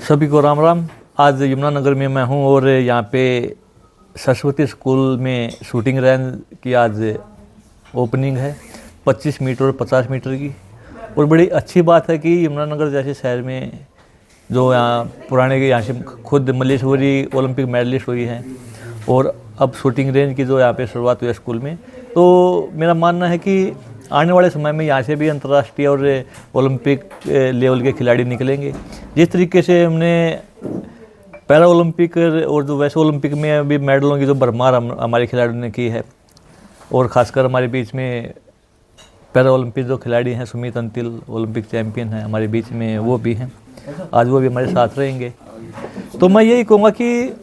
सभी को राम राम। आज यमुनानगर में मैं हूं और यहाँ पे सरस्वती स्कूल में शूटिंग रेंज की आज ओपनिंग है 25 मीटर और 50 मीटर की। और बड़ी अच्छी बात है कि यमुनानगर जैसे शहर में जो यहाँ पुराने के यहाँ से खुद मल्लेश्वरी ओलंपिक मेडलिस्ट हुई हैं और अब शूटिंग रेंज की जो यहाँ पे शुरुआत हुई है स्कूल में, तो मेरा मानना है कि आने वाले समय में यहाँ से भी अंतर्राष्ट्रीय और ओलंपिक लेवल के खिलाड़ी निकलेंगे। जिस तरीके से हमने पैरा ओलंपिक और जो वैसे ओलंपिक में अभी मेडलों की जो भरमार हमारे खिलाड़ियों ने की है, और ख़ासकर हमारे बीच में पैरा ओलंपिक जो खिलाड़ी हैं सुमित अंतिल ओलंपिक चैम्पियन हैं हमारे बीच में, वो भी हैं, आज वो भी हमारे साथ रहेंगे। तो मैं यही कहूँगा कि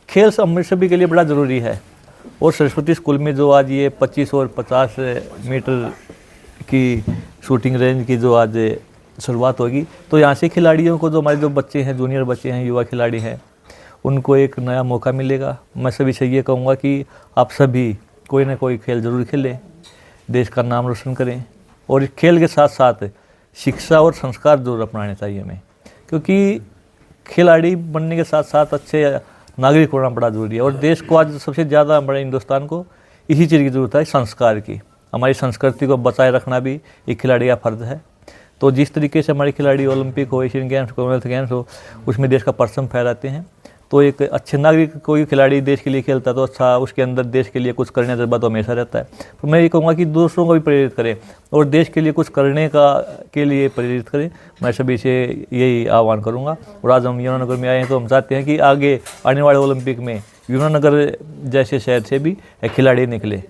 खेल हम सभी के लिए बड़ा ज़रूरी है। और सरस्वती स्कूल में जो आज ये 25 और 50 मीटर की शूटिंग रेंज की जो आज शुरुआत होगी, तो यहाँ से खिलाड़ियों को, जो हमारे जो बच्चे हैं, जूनियर बच्चे हैं, युवा खिलाड़ी हैं, उनको एक नया मौका मिलेगा। मैं सभी से ये कहूँगा कि आप सभी कोई ना कोई खेल ज़रूर खेलें, देश का नाम रोशन करें। और इस खेल के साथ साथ शिक्षा और संस्कार जरूर अपनाने चाहिए हमें, क्योंकि खिलाड़ी बनने के साथ साथ अच्छे नागरिक होना बड़ा ज़रूरी है। और देश को आज सबसे ज़्यादा, हमारे हिंदुस्तान को इसी चीज़ की ज़रूरत है, संस्कार की। हमारी संस्कृति को बचाए रखना भी एक खिलाड़ी का फ़र्ज़ है। तो जिस तरीके से हमारे खिलाड़ी ओलंपिक हो, एशियन गेम्स, कॉमनवेल्थ गेम्स हो, उसमें देश का परचम फहराते हैं, तो एक अच्छे नागरिक, कोई खिलाड़ी देश के लिए खेलता है तो अच्छा, उसके अंदर देश के लिए कुछ करने का जज्बा तो हमेशा रहता है। तो मैं ये कहूँगा कि दूसरों को भी प्रेरित करें और देश के लिए कुछ करने के लिए प्रेरित करें। मैं सभी से यही आह्वान करूँगा। और आज हम यमुनानगर में आए हैं तो हम चाहते हैं कि आगे आने वाले ओलंपिक में यमुनानगर जैसे शहर से भी खिलाड़ी निकले।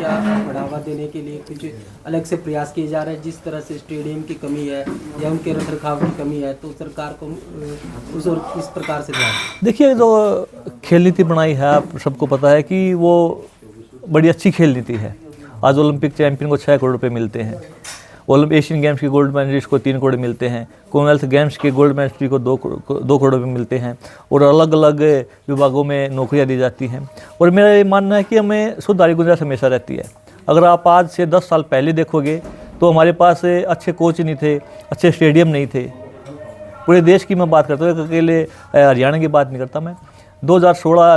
क्या बढ़ावा देने के लिए कुछ अलग से प्रयास किए जा रहे हैं? जिस तरह से स्टेडियम की कमी है या उनके रखरखाव की कमी है, तो सरकार को उस और किस प्रकार से ध्यान? देखिए, जो खेल नीति बनाई है, आप सबको पता है कि वो बड़ी अच्छी खेल नीति है। आज ओलंपिक चैंपियन को 6 करोड़ रुपये मिलते हैं, एशियन गेम्स के गोल्ड मेडलिस्ट को 3 करोड़ मिलते हैं, कॉमनवेल्थ गेम्स के गोल्ड मेडलिस्ट को 2 करोड़ रुपये मिलते हैं, और अलग अलग विभागों में नौकरियां दी जाती हैं। और मेरा ये मानना है कि हमें सुधार की गुंजाइश हमेशा रहती है। अगर आप आज से 10 साल पहले देखोगे तो हमारे पास अच्छे कोच नहीं थे, अच्छे स्टेडियम नहीं थे। पूरे देश की मैं बात करता हूँ, अकेले हरियाणा की बात नहीं करता मैं। 2016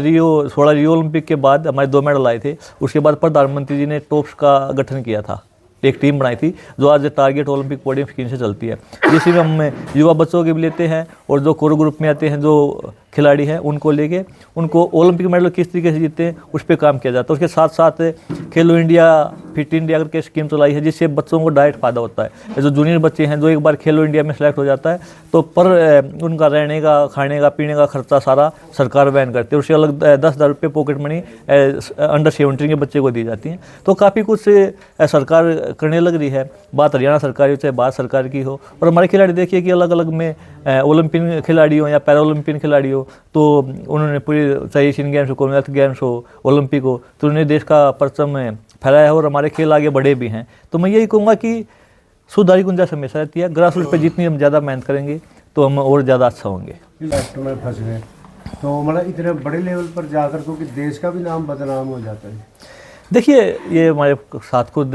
रियो ओलंपिक के बाद हमारे 2 मेडल आए थे। उसके बाद प्रधानमंत्री जी ने टॉप्स का गठन किया था, एक टीम बनाई थी जो आज टारगेट ओलंपिक पोडियम स्कीम से चलती है, जिसमें हम युवा बच्चों के भी लेते हैं और जो कोर ग्रुप में आते हैं जो खिलाड़ी हैं उनको लेके उनको ओलंपिक मेडल किस तरीके से जीते हैं उस पर काम किया जाता है। उसके साथ साथ खेलो इंडिया, फिट इंडिया करके स्कीम चलाई है, जिससे बच्चों को डायरेक्ट फ़ायदा होता है। जो जूनियर बच्चे हैं, जो एक बार खेलो इंडिया में सेलेक्ट हो जाता है तो पर उनका रहने का, खाने का, पीने का खर्चा सारा सरकार वहन करती है। उससे अलग 10,000 रुपये पॉकेट मनी अंडर 17 के बच्चे को दी जाती हैं। तो काफ़ी कुछ सरकार करने लग रही है, बात हरियाणा सरकार की हो चाहे बात सरकार की हो। और हमारे खिलाड़ी देखिए कि अलग अलग में ओलंपिक खिलाड़ी हो या पैरा ओलंपिक खिलाड़ी हो, तो उन्होंने पूरी, चाहे एशियन गेम्स हो, कॉमनवेल्थ गेम्स हो, ओलंपिक हो, तो उन्होंने देश का परचम फहराया है और हमारे खेल आगे बढ़े भी हैं। तो मैं यही कहूँगा कि सुधार की गुंजाइश हमेशा रहती है। ग्रास रूट पर जितनी हम ज़्यादा मेहनत करेंगे तो हम और ज़्यादा अच्छा होंगे। लास्ट में फंस गए तो मतलब इतने बड़े लेवल पर जाकर क्योंकि देश का भी नाम बदनाम हो जाता है। देखिए, ये हमारे साथ खुद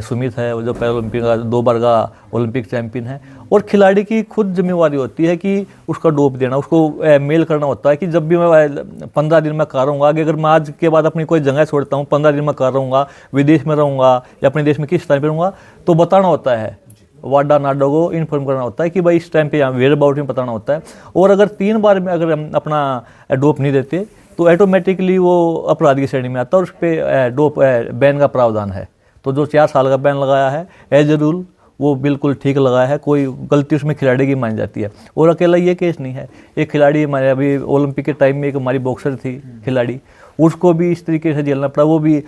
सुमित है जो पैरा ओलंपिक का 2 बार का ओलंपिक चैंपियन है। और खिलाड़ी की खुद जिम्मेवारी होती है कि उसका डोप देना, उसको मेल करना होता है कि जब भी मैं 15 दिन में कर रहूँगा, अगर मैं आज के बाद अपनी कोई जगह छोड़ता हूँ, 15 दिन में कर रहूँगा, विदेश में रहूँगा या अपने देश में किस टाइम पर रहूँगा, तो बताना होता है, वाडा नाडो को इन्फॉर्म करना होता है कि भाई इस टाइम पे यहाँ वेयर अबाउट में बताना होता है। और अगर 3 बार में अगर हम अपना डोप नहीं देते तो ऑटोमेटिकली वो अपराध की श्रेणी में आता है और उस पर डोप बैन का प्रावधान है। तो जो 4 साल का बैन लगाया है एज ए रूल, वो बिल्कुल ठीक लगाया है, कोई गलती उसमें खिलाड़ी की मानी जाती है। और अकेला ये केस नहीं है, एक खिलाड़ी हमारे अभी ओलंपिक के टाइम में एक हमारी बॉक्सर थी खिलाड़ी, उसको भी इस तरीके से झेलना पड़ा, वो भी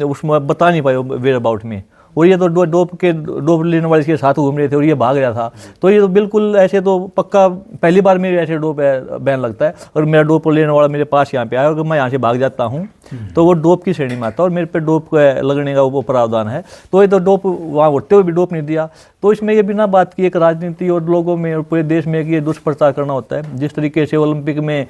उसमें बता नहीं पाए वेयर अबाउट में। और ये तो डोप लेने वाले के साथ घूम रहे थे और ये भाग रहा था। तो ये तो बिल्कुल ऐसे तो पक्का पहली बार मेरे ऐसे डोप बैन लगता है और मेरा डोप लेने वाला मेरे पास यहाँ पे आया और मैं यहाँ से भाग जाता हूँ तो वो डोप की श्रेणी में आता है और मेरे पे डोप लगने का वो प्रावधान है। तो ये तो डोप वहाँ होते हुए भी डोप नहीं दिया। तो इसमें ये बिना बात की एक राजनीति और लोगों में और पूरे देश में ये दुष्प्रचार करना होता है। जिस तरीके से ओलंपिक में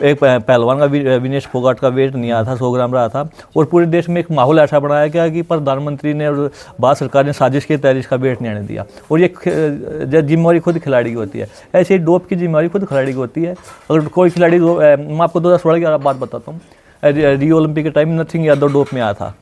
एक पहलवान का विनेश फोगाट का वेट नहीं आया था, 100 ग्राम रहा था, और पूरे देश में एक माहौल ऐसा बनाया गया कि प्रधानमंत्री ने और भारत सरकार ने साजिश के तहत इसका वेट नहीं आने दिया। और ये जिम्मेवारी खुद खिलाड़ी की होती है। ऐसे ही डोप की जिम्मेवारी खुद खिलाड़ी की होती है। अगर कोई खिलाड़ी, मैं आपको 2016 की बात बताता हूँ, रियो ओलंपिक के टाइम नथिंग यादव डोप में आया था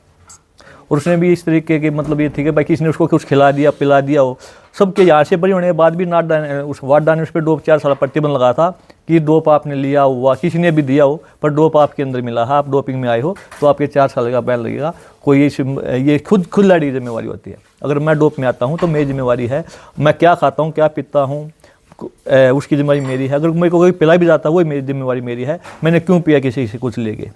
और उसने भी इस तरीके के मतलब ये थी कि भाई किसी ने उसको कुछ खिला दिया पिला दिया हो। सबके यहाँ से बड़ी होने के बाद भी उस वार्डा ने उस पर डोप 4 साल प्रतिबंध लगा था कि डोप आपने लिया हुआ, किसी ने भी दिया हो पर डोप आपके अंदर मिला है, आप डोपिंग में आए हो तो आपके 4 साल का बैन लगेगा। कोई ये खुद खिलाड़ी की जिम्मेवारी होती है। अगर मैं डोप में आता हूँ तो मेरी जिम्मेवारी है, मैं क्या खाता हूँ क्या पीता हूँ उसकी जिम्मेवारी मेरी है। अगर मेरे को कोई पिला भी जाता है वो मेरी जिम्मेवारी मेरी है, मैंने क्यों पिया किसी से कुछ लेके।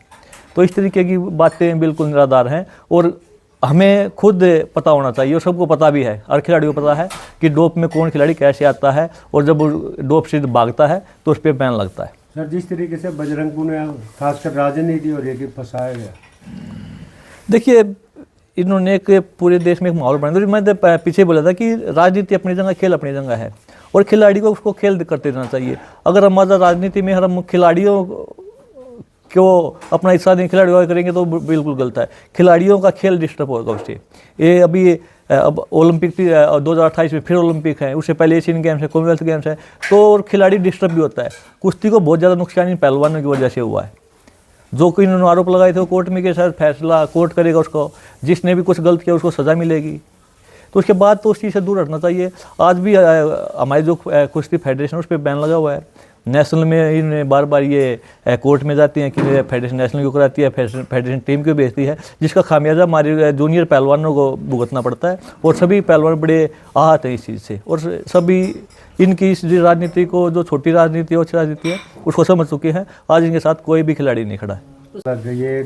तो इस तरीके की बातें बिल्कुल निराधार हैं और हमें खुद पता होना चाहिए और सबको पता भी है, हर खिलाड़ी को पता है कि डोप में कौन खिलाड़ी कैसे आता है और जब डोप से भागता है तो उस पर बैन लगता है। सर, जिस तरीके से बजरंग ने खासकर राजनीति और ये कि फंसाया गया, देखिए इन्होंने एक पूरे देश में एक माहौल बना दिया। मैं पीछे बोला था कि राजनीति अपनी जगह, खेल अपनी जगह है और खिलाड़ी को उसको खेल करते रहना चाहिए। अगर हमारा राजनीति में हम खिलाड़ियों को अपना हिस्सा नहीं खिलाड़ी करेंगे तो बिल्कुल गलत है। खिलाड़ियों का खेल डिस्टर्ब होगा उससे। ये अभी अब ओलंपिक 2028 में फिर ओलंपिक है, उससे पहले एशियन गेम्स है, कॉमनवेल्थ गेम्स है, तो और खिलाड़ी डिस्टर्ब भी होता है। कुश्ती को बहुत ज़्यादा नुकसान इन पहलवानों की वजह से हुआ है। जो कोई इन्होंने आरोप लगाए थे वो कोर्ट में के साथ फैसला कोर्ट करेगा उसको, जिसने भी कुछ गलत किया उसको सज़ा मिलेगी। तो उसके बाद तो उस चीज़ से दूर हटना चाहिए। आज भी हमारी जो कुश्ती फेडरेशन उस पर बैन लगा हुआ है। नेशनल में इन्हें बार बार ये कोर्ट में जाती हैं कि फेडरेशन नेशनल क्यों कराती है, फेडरेशन टीम क्यों भेजती है, जिसका खामियाजा हमारे जूनियर पहलवानों को भुगतना पड़ता है। और सभी पहलवान बड़े आहत हैं इस चीज़ से और सभी इनकी इस राजनीति को, जो छोटी राजनीति है अच्छी राजनीति है, उसको समझ चुके हैं। आज इनके साथ कोई भी खिलाड़ी नहीं खड़ा है। ये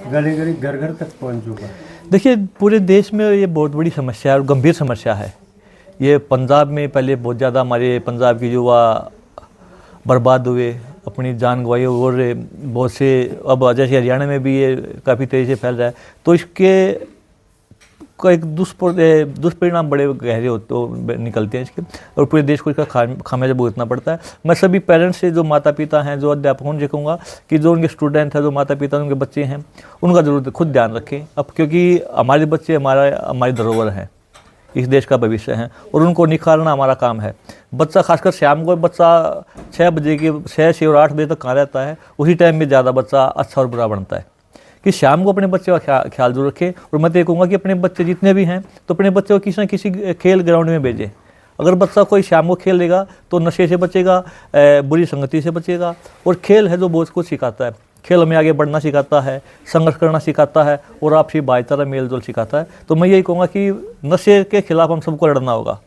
गली गली घर घर तक पहुँच चुका है। देखिए पूरे देश में ये बहुत बड़ी समस्या है और गंभीर समस्या है। ये पंजाब में पहले बहुत ज़्यादा हमारे पंजाब के युवा बर्बाद हुए, अपनी जान गंवाई और बहुत से अब जैसे हरियाणा में भी ये काफ़ी तेज़ी से फैल रहा है। तो इसके का एक दुष्परिणाम बड़े गहरे होते निकलते हैं इसके और पूरे देश को इसका खामियाजा भुगतना पड़ता है। मैं सभी पेरेंट्स से, जो माता पिता हैं, जो अध्यापक, उनसे कहूँगा कि जो उनके स्टूडेंट हैं, जो माता पिता उनके बच्चे हैं, उनका ज़रूर खुद ध्यान रखें। अब क्योंकि हमारे बच्चे हमारी धरोहर हैं, इस देश का भविष्य है और उनको निखारना हमारा काम है। बच्चा खासकर शाम को बच्चा 6 से और 8 बजे तक कहाँ रहता है, उसी टाइम में ज़्यादा बच्चा अच्छा और बुरा बनता है। कि शाम को अपने बच्चे का ख्याल जरूर रखें। और मैं तो ये कहूँगा कि अपने बच्चे जितने भी हैं तो अपने बच्चे को किसी न किसी खेल ग्राउंड में भेजें। अगर बच्चा कोई शाम को खेल लेगा तो नशे से बचेगा, बुरी संगति से बचेगा। और खेल है जो बहुत कुछ सिखाता है। खेल हमें आगे बढ़ना सिखाता है, संघर्ष करना सिखाता है और आपसी भाईचारा मेल जोल सिखाता है। तो मैं यही कहूँगा कि नशे के खिलाफ हम सबको लड़ना होगा।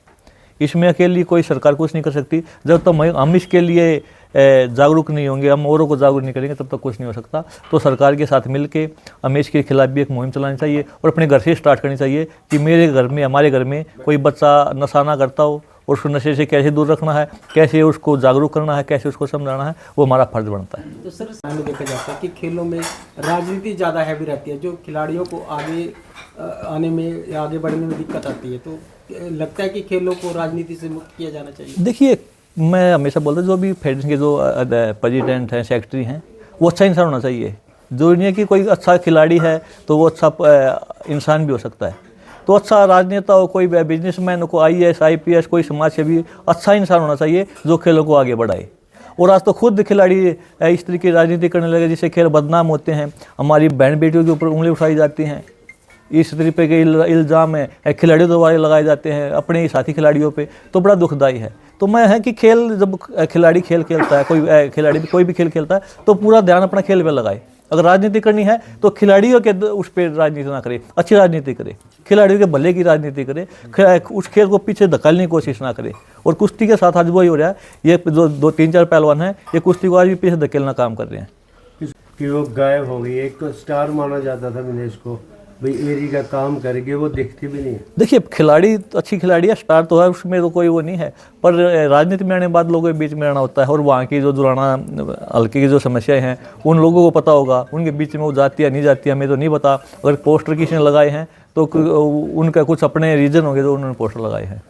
इसमें अकेली कोई सरकार कुछ नहीं कर सकती। जब तक हम इसके लिए जागरूक नहीं होंगे, हम औरों को जागरूक नहीं करेंगे, तब तक कुछ नहीं हो सकता। तो सरकार के साथ मिलके हमें इसके खिलाफ भी एक मुहिम चलानी चाहिए और अपने घर से स्टार्ट करनी चाहिए कि मेरे घर में, हमारे घर में कोई बच्चा नशा ना करता हो और उसको नशे से कैसे दूर रखना है, कैसे उसको जागरूक करना है, कैसे उसको समझाना है, वो हमारा फर्ज बनता है। तो सर सामने देखा जाता है कि खेलों में राजनीति ज़्यादा हैवी रहती है, जो खिलाड़ियों को आगे आने में या आगे बढ़ने में दिक्कत आती है। तो लगता है कि खेलों को राजनीति से मुक्त किया जाना चाहिए। देखिए मैं हमेशा बोलता हूँ, जो भी फेडरेशन के जो प्रेसिडेंट हैं, सेक्रेटरी हैं, वो अच्छा इंसान होना चाहिए। जो नहीं है कि कोई अच्छा खिलाड़ी है तो वो अच्छा इंसान भी हो सकता है। तो अच्छा राजनेता हो, कोई बिजनेसमैन हो, कोई IAS IPS, कोई समाज सेवी, अच्छा इंसान होना चाहिए जो खेलों को आगे बढ़ाए। और आज तो खुद खिलाड़ी इस तरीके की राजनीति करने लगे जिससे खेल बदनाम होते हैं। हमारी बहन बेटियों के ऊपर उंगली उठाई जाती हैं, इस तरीके के इल्ज़ाम है खिलाड़ियों द्वारा लगाए जाते हैं अपने ही साथी खिलाड़ियों पे। तो बड़ा दुखदायी है। तो मैं है कि खेल, जब खिलाड़ी खेल खेलता है, कोई खिलाड़ी कोई भी खेल खेलता है तो पूरा ध्यान अपना खेल पे लगाए। अगर राजनीति करनी है तो खिलाड़ियों के उस पर राजनीति ना करे, अच्छी राजनीति करे, खिलाड़ियों के भले की राजनीति करे, उस खेल को पीछे धकेलने की कोशिश ना करे। और कुश्ती के साथ आज वही हो रहा है। ये जो 2-3-4 पहलवान हैं, ये कुश्ती को आज भी पीछे धकेलना काम कर रहे हैं। कि वो गायब हो गई। एक स्टार माना जाता था विनेश को, भाई एरी का काम करेंगे, वो दिखती भी नहीं है। देखिए खिलाड़ी तो अच्छी खिलाड़ी है, स्टार तो है, उसमें तो कोई वो नहीं है, पर राजनीति में आने के बाद लोगों के बीच में रहना होता है, और वहाँ की जो दुराना हल्के की जो समस्याएं हैं उन लोगों को पता होगा, उनके बीच में वो जाती है नहीं जाती है हमें तो नहीं पता। अगर पोस्टर किसी ने लगाए हैं तो उनका कुछ अपने रीजन होंगे तो उन्होंने पोस्टर लगाए हैं।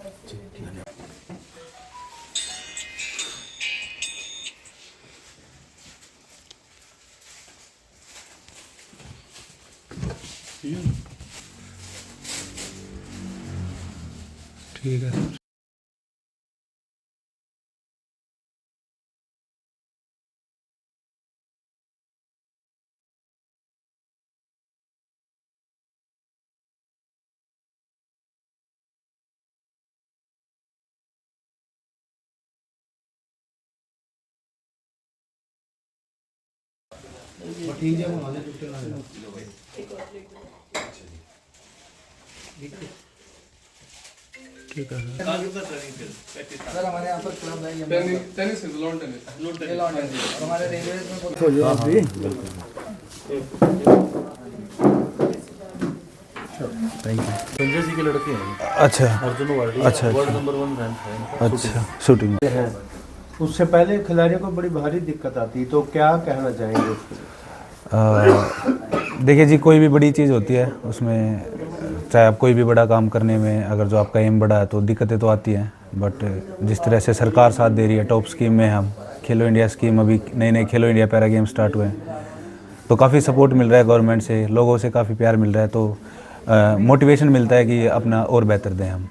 ठीक है। ठीक है सर हमारे यहाँ पर क्लब है टेनिस लॉन टेनिस और हमारे रेलवे में संजय जी के लड़के हैं। अच्छा अर्जुन वार्डी, अच्छा, वर्ल्ड अच्छा। नंबर 1 रैंक है। अच्छा शूटिंग। उससे पहले खिलाड़ियों को बड़ी भारी दिक्कत आती है, तो क्या कहना चाहेंगे उसको? देखिए जी, कोई भी बड़ी चीज़ होती है उसमें, चाहे आप कोई भी बड़ा काम करने में अगर जो आपका एम बड़ा है तो दिक्कतें तो आती हैं, बट जिस तरह से सरकार साथ दे रही है, टॉप स्कीम में हम खेलो इंडिया स्कीम, अभी नए नए खेलो इंडिया पैरा गेम स्टार्ट हुए हैं तो काफ़ी सपोर्ट मिल रहा है गवर्नमेंट से, लोगों से काफ़ी प्यार मिल रहा है, तो मोटिवेशन मिलता है कि अपना और बेहतर दें हम।